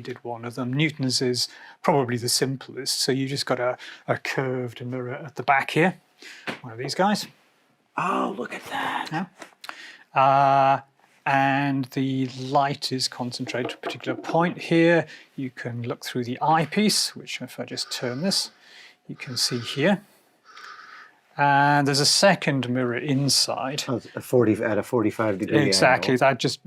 did one of them. Newton's is probably the simplest. So you just got a curved mirror at the back here, one of these guys. Oh, look at that. Yeah. And the light is concentrated to a particular point here. You can look through the eyepiece, which if I just turn this, you can see here. And there's a second mirror inside. Oh, at a 45-degree Exactly, angle. that just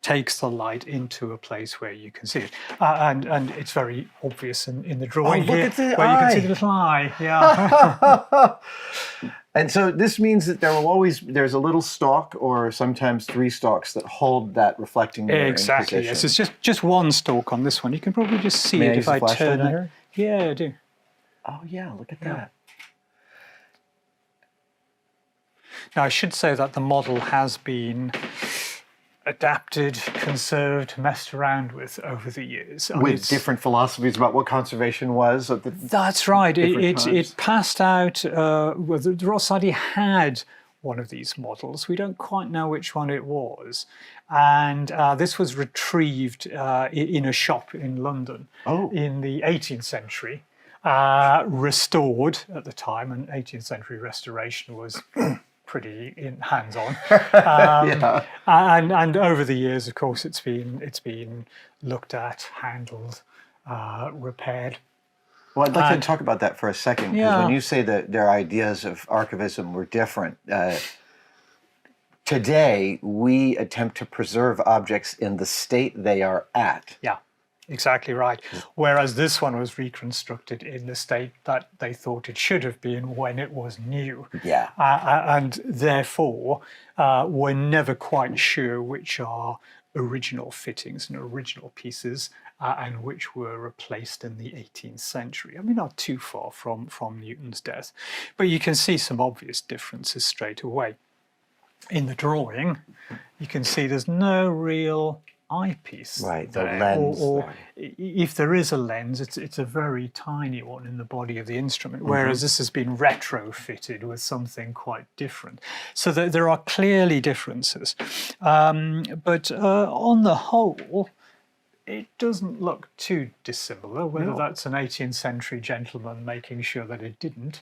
takes the light into a place where you can see it. And it's very obvious in the drawing look here, at the where eye. you can see the little eye. Yeah. And so this means that there's a little stalk or sometimes 3 stalks that hold that reflecting mirror Exactly, in yes. position. It's just one stalk on this one. You can probably just see May I it use if the I flashlight turn on it. here? Yeah, I do. Oh, yeah, look at Yeah. that. Now, I should say that the model has been adapted, conserved, messed around with over the years. With different philosophies about what conservation was. That's right. different times. It passed out. Well, the Royal Society had one of these models. We don't quite know which one it was. And this was retrieved in a shop in London in the 18th century, restored at the time. And 18th century restoration was pretty hands-on. Yeah. And over the years, of course, it's been looked at, handled, repaired. Well, I'd like to talk about that for a second, because Yeah. when you say that their ideas of archivism were different, today we attempt to preserve objects in the state they are at. Yeah, exactly right. Whereas this one was reconstructed in the state that they thought it should have been when it was new. Yeah. And therefore, we're never quite sure which are original fittings and original pieces and which were replaced in the 18th century. I mean, not too far from Newton's death, but you can see some obvious differences straight away. In the drawing, you can see there's no real eyepiece Right, the there, lens or there. if there is a lens, it's a very tiny one in the body of the instrument, whereas this has been retrofitted with something quite different. So there are clearly differences, but on the whole, it doesn't look too dissimilar, whether that's an 18th century gentleman making sure that it didn't,